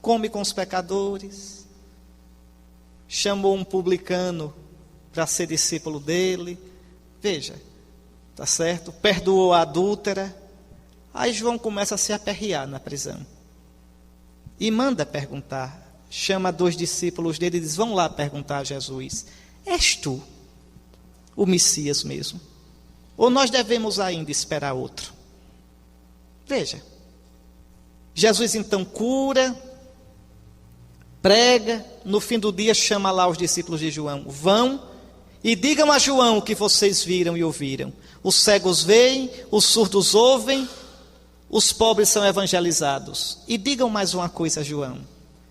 come com os pecadores, chamou um publicano para ser discípulo dele, veja, tá certo? Perdoou a adúltera. Aí João começa a se aperrear na prisão e manda perguntar, chama 2 discípulos dele e diz: vão lá perguntar a Jesus: és tu o Messias mesmo? Ou nós devemos ainda esperar outro? Veja, Jesus então cura, prega, no fim do dia chama lá os discípulos de João: vão e digam a João o que vocês viram e ouviram. Os cegos veem, os surdos ouvem, os pobres são evangelizados. E digam mais uma coisa a João: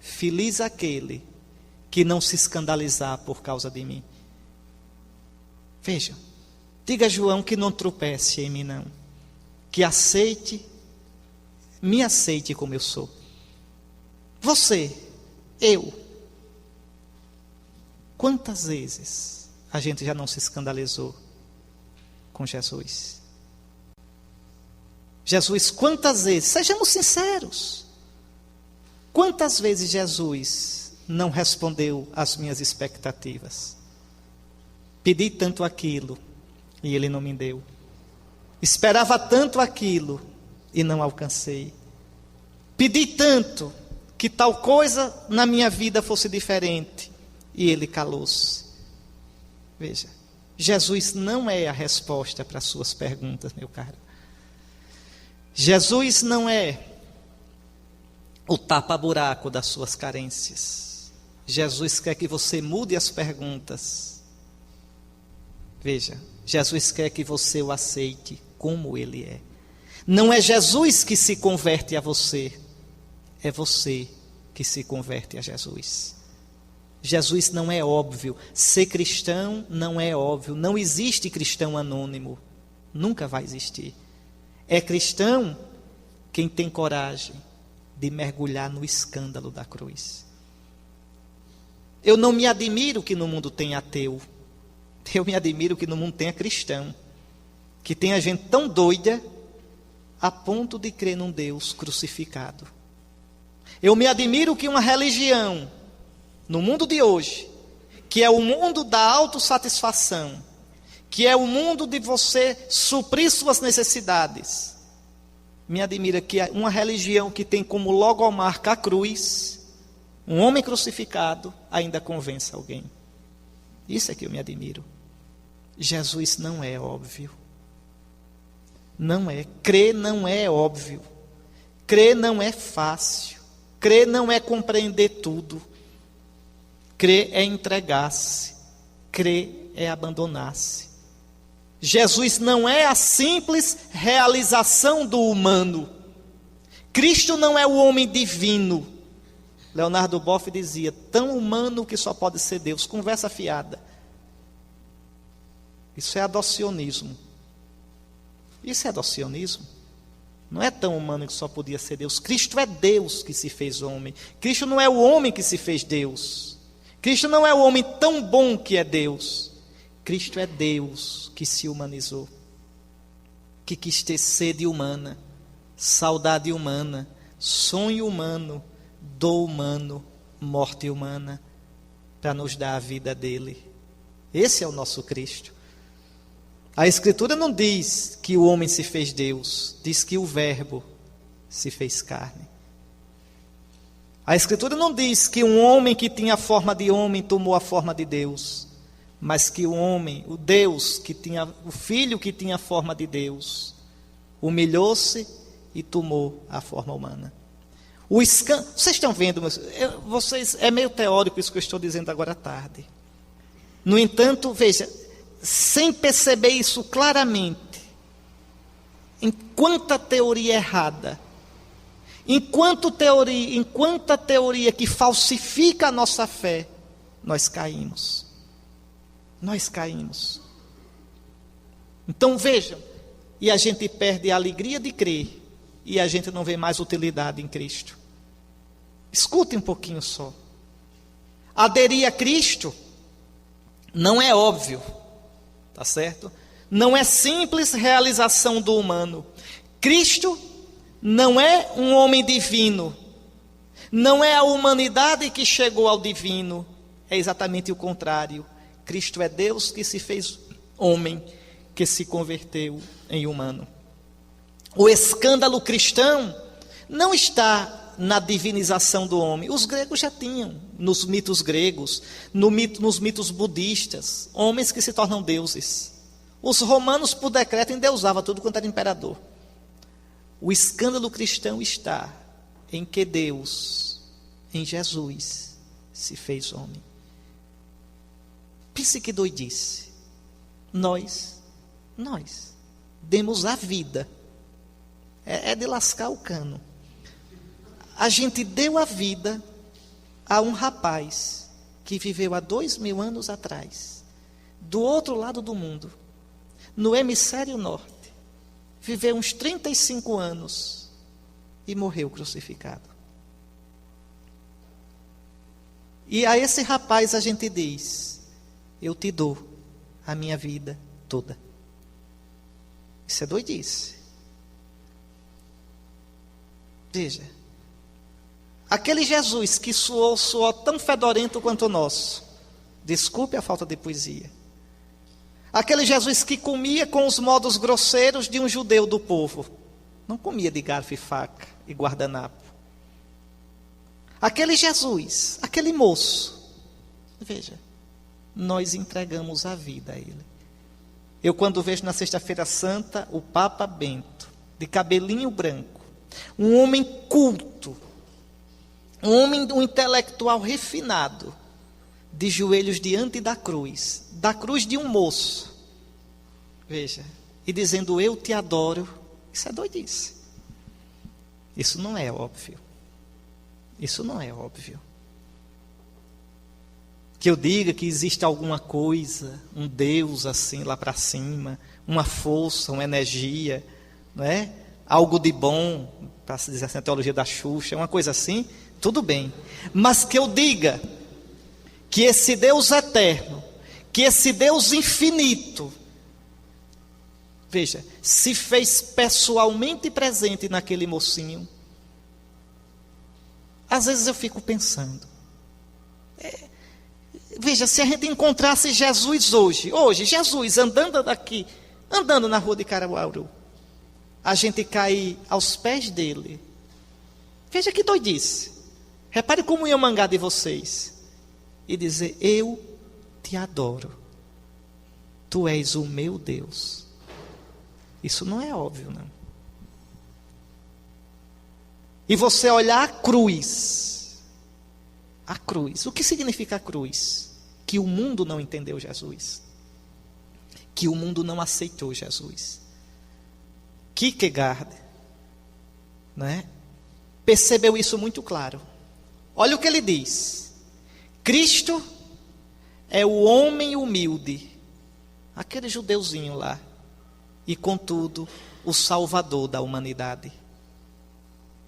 feliz aquele que não se escandalizar por causa de mim. Vejam, diga a João que não tropece em mim não, que me aceite como eu sou. Você, eu, quantas vezes a gente já não se escandalizou com Jesus? Jesus, quantas vezes, sejamos sinceros, quantas vezes Jesus não respondeu às minhas expectativas? Pedi tanto aquilo e Ele não me deu. Esperava tanto aquilo e não alcancei. Pedi tanto que tal coisa na minha vida fosse diferente e Ele calou-se. Veja, Jesus não é a resposta para as suas perguntas, meu caro. Jesus não é o tapa-buraco das suas carências. Jesus quer que você mude as perguntas. Veja, Jesus quer que você o aceite como Ele é. Não é Jesus que se converte a você, é você que se converte a Jesus. Jesus não é óbvio, ser cristão não é óbvio, não existe cristão anônimo, nunca vai existir. É cristão quem tem coragem de mergulhar no escândalo da cruz. Eu não me admiro que no mundo tenha ateu, eu me admiro que no mundo tenha cristão, que tenha gente tão doida a ponto de crer num Deus crucificado. Eu me admiro que uma religião, no mundo de hoje, que é o mundo da autossatisfação, que é o mundo de você suprir suas necessidades, me admira que uma religião que tem como logomarca a cruz, um homem crucificado, ainda convence alguém. Isso é que eu me admiro. Jesus não é óbvio. Não é. Crer não é óbvio. Crer não é fácil. Crer não é compreender tudo. Crer é entregar-se. Crer é abandonar-se. Jesus não é a simples realização do humano. Cristo não é o homem divino. Leonardo Boff dizia: tão humano que só pode ser Deus. Conversa fiada. Isso é adocionismo. Isso é adocionismo. Não é tão humano que só podia ser Deus. Cristo é Deus que se fez homem. Cristo não é o homem que se fez Deus. Cristo não é o homem tão bom que é Deus. Cristo é Deus que se humanizou, que quis ter sede humana, saudade humana, sonho humano, dor humano, morte humana, para nos dar a vida dele. Esse é o nosso Cristo. A Escritura não diz que o homem se fez Deus, diz que o Verbo se fez carne. A Escritura não diz que um homem que tinha a forma de homem tomou a forma de Deus, mas que o homem, o Deus que tinha, o Filho que tinha a forma de Deus, humilhou-se e tomou a forma humana. Vocês estão vendo, é meio teórico isso que eu estou dizendo agora à tarde. No entanto, veja, sem perceber isso claramente, em quanta teoria errada, enquanto a teoria que falsifica a nossa fé, nós caímos. Nós caímos. Então vejam, e a gente perde a alegria de crer, e a gente não vê mais utilidade em Cristo. Escutem um pouquinho só. Aderir a Cristo não é óbvio, tá certo? Não é simples realização do humano. Cristo não é um homem divino. Não é a humanidade que chegou ao divino, é exatamente o contrário. Cristo é Deus que se fez homem, que se converteu em humano. O escândalo cristão não está na divinização do homem. Os gregos já tinham, nos mitos gregos, nos mitos budistas, homens que se tornam deuses. Os romanos, por decreto, endeusavam tudo quanto era imperador. O escândalo cristão está em que Deus, em Jesus, se fez homem. Pense que doidice. Nós demos a vida. É de lascar o cano. A gente deu a vida a um rapaz que viveu há 2000 anos atrás, do outro lado do mundo, no hemisfério norte. Viveu uns 35 anos e morreu crucificado. E a esse rapaz a gente diz: eu te dou a minha vida toda. Isso é doidice. Veja, aquele Jesus que suou tão fedorento quanto o nosso, desculpe a falta de poesia, aquele Jesus que comia com os modos grosseiros de um judeu do povo, não comia de garfo e faca e guardanapo. Aquele Jesus, aquele moço, veja, nós entregamos a vida a ele. Eu, quando vejo na Sexta-feira Santa o Papa Bento, de cabelinho branco, um homem culto, um intelectual refinado, de joelhos diante da cruz de um moço, veja, e dizendo: eu te adoro, isso é doidice. Isso não é óbvio. Isso não é óbvio. Que eu diga que existe alguma coisa, um Deus assim lá para cima, uma força, uma energia, não é? Algo de bom, para se dizer assim, a teologia da Xuxa, uma coisa assim, tudo bem. Mas que eu diga que esse Deus eterno, que esse Deus infinito, veja, se fez pessoalmente presente naquele mocinho. Às vezes eu fico pensando, veja, se a gente encontrasse Jesus hoje, Jesus andando daqui, andando na rua de Caruaru, a gente cair aos pés dele. Veja que doidice. Repare como ia mangar de vocês e dizer: eu te adoro, tu és o meu Deus. Isso não é óbvio, não. E você olhar a cruz, o que significa a cruz? Que o mundo não entendeu Jesus, que o mundo não aceitou Jesus. Kierkegaard, né, percebeu isso muito claro. Olha o que ele diz: Cristo é o homem humilde, aquele judeuzinho lá, e contudo o salvador da humanidade.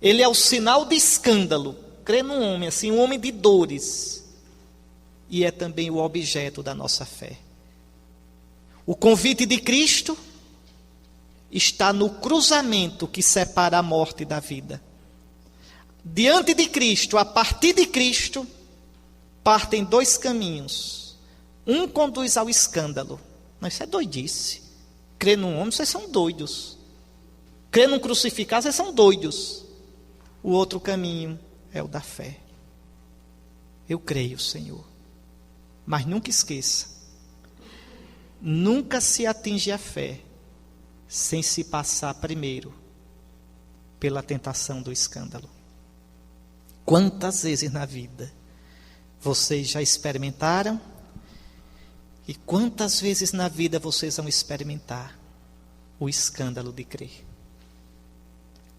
Ele é o sinal de escândalo, crê num homem assim, um homem de dores, e é também o objeto da nossa fé. O convite de Cristo está no cruzamento que separa a morte da vida. Diante de Cristo, a partir de Cristo, partem dois caminhos. Um conduz ao escândalo. Mas isso é doidice. Crer num homem, vocês são doidos. Crer num crucificado, vocês são doidos. O outro caminho é o da fé. Eu creio, Senhor. Mas nunca esqueça, nunca se atinge a fé sem se passar primeiro pela tentação do escândalo. Quantas vezes na vida vocês já experimentaram? E quantas vezes na vida vocês vão experimentar o escândalo de crer?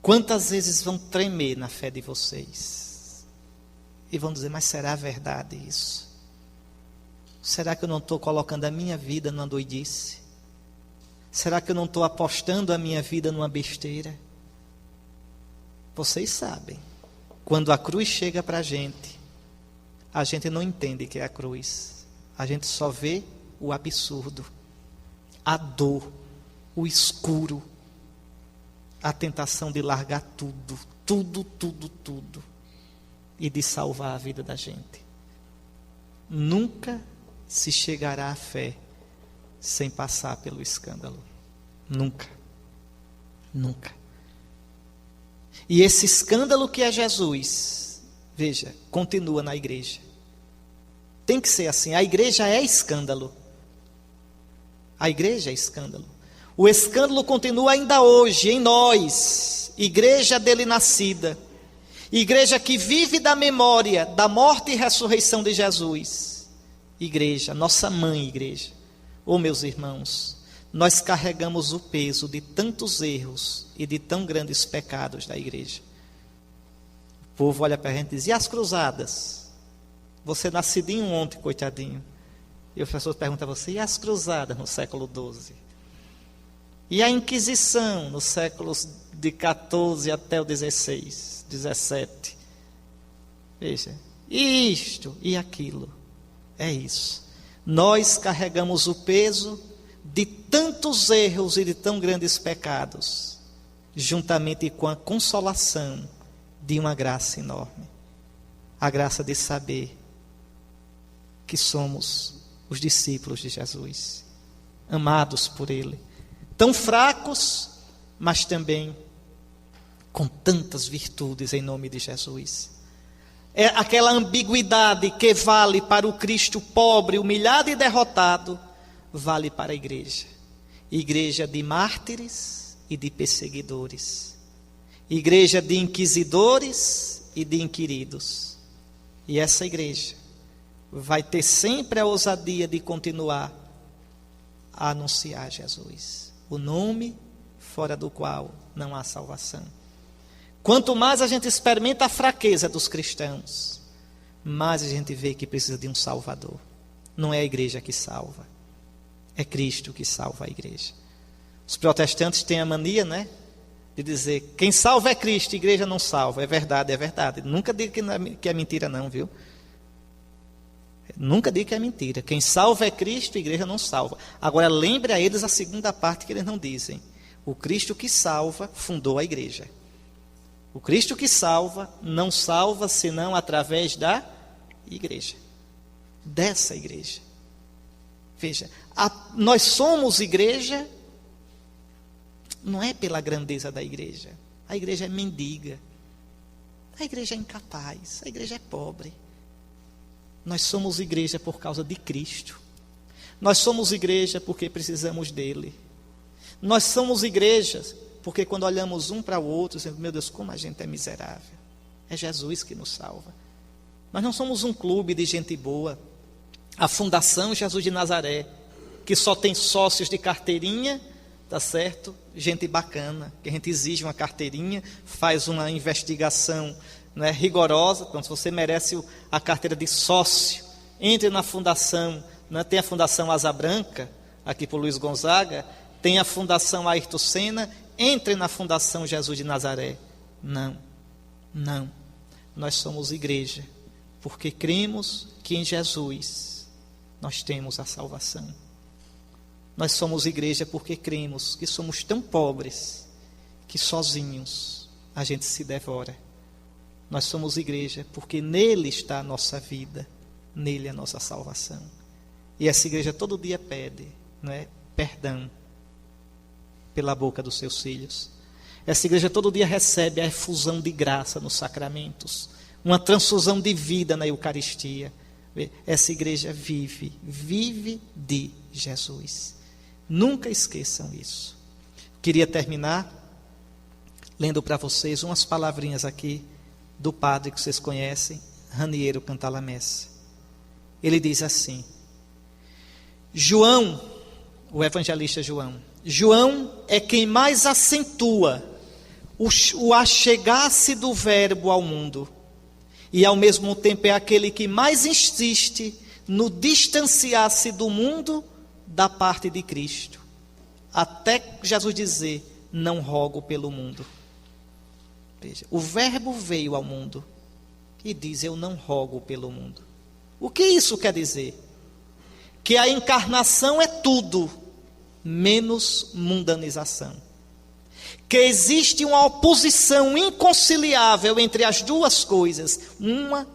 Quantas vezes vão tremer na fé de vocês? E vão dizer: mas será verdade isso? Será que eu não estou colocando a minha vida numa doidice? Será que eu não estou apostando a minha vida numa besteira? Vocês sabem, quando a cruz chega para a gente não entende que é a cruz. A gente só vê o absurdo, a dor, o escuro, a tentação de largar tudo. e de salvar a vida da gente. Nunca se chegará à fé sem passar pelo escândalo. Nunca. Nunca. E esse escândalo que é Jesus, veja, continua na igreja. Tem que ser assim. A igreja é escândalo. A igreja é escândalo. O escândalo continua ainda hoje em nós, igreja dele nascida, igreja que vive da memória da morte e ressurreição de Jesus. Igreja, nossa mãe igreja. Oh, meus irmãos, nós carregamos o peso de tantos erros e de tão grandes pecados da igreja. O povo olha para a gente e diz: e as cruzadas? Você nascidinho ontem, coitadinho. E o professor pergunta a você: e as cruzadas no século XII? E a Inquisição nos séculos de 14 até o 16, 17? Veja, e isto e aquilo. É isso. Nós carregamos o peso de tantos erros e de tão grandes pecados, juntamente com a consolação de uma graça enorme. A graça de saber que somos os discípulos de Jesus, amados por Ele, tão fracos, mas também com tantas virtudes em nome de Jesus. É aquela ambiguidade que vale para o Cristo pobre, humilhado e derrotado, vale para a igreja. Igreja de mártires e de perseguidores. Igreja de inquisidores e de inquiridos. E essa igreja vai ter sempre a ousadia de continuar a anunciar Jesus, o nome fora do qual não há salvação. Quanto mais a gente experimenta a fraqueza dos cristãos, mais a gente vê que precisa de um Salvador. Não é a igreja que salva, é Cristo que salva a igreja. Os protestantes têm a mania, de dizer: quem salva é Cristo, a igreja não salva. É verdade, é verdade. Nunca diga que é mentira não, viu? Nunca diga que é mentira. Quem salva é Cristo, a igreja não salva. Agora lembre a eles a segunda parte que eles não dizem: o Cristo que salva fundou a igreja. O Cristo que salva não salva senão através da igreja, dessa igreja. Veja, nós somos igreja, não é pela grandeza da igreja. A igreja é mendiga, a igreja é incapaz, a igreja é pobre. Nós somos igreja por causa de Cristo. Nós somos igreja porque precisamos dele. Nós somos igrejas porque quando olhamos um para o outro, dizemos: meu Deus, como a gente é miserável. É Jesus que nos salva. Nós não somos um clube de gente boa. A Fundação Jesus de Nazaré, que só tem sócios de carteirinha, tá certo? Gente bacana, que a gente exige uma carteirinha, faz uma investigação rigorosa. Então, se você merece a carteira de sócio, entre na fundação. Tem a Fundação Asa Branca, aqui por Luiz Gonzaga, tem a Fundação Ayrton Senna, entre na Fundação Jesus de Nazaré. Não. Nós somos igreja, porque cremos que em Jesus nós temos a salvação. Nós somos igreja porque cremos que somos tão pobres que sozinhos a gente se devora. Nós somos igreja porque nele está a nossa vida, nele a nossa salvação. E essa igreja todo dia pede, perdão pela boca dos seus filhos. Essa igreja todo dia recebe a efusão de graça nos sacramentos, uma transfusão de vida na Eucaristia. Essa igreja vive de Jesus. Nunca esqueçam isso. Queria terminar lendo para vocês umas palavrinhas aqui do padre que vocês conhecem, Raniero Cantalamessa. Ele diz assim: João, o evangelista João é quem mais acentua o achegar-se do verbo ao mundo, e ao mesmo tempo é aquele que mais insiste no distanciar-se do mundo da parte de Cristo, até Jesus dizer: não rogo pelo mundo. Veja, o verbo veio ao mundo e diz: eu não rogo pelo mundo. O que isso quer dizer? Que a encarnação é tudo menos mundanização. que existe uma oposição inconciliável entre as duas coisas, uma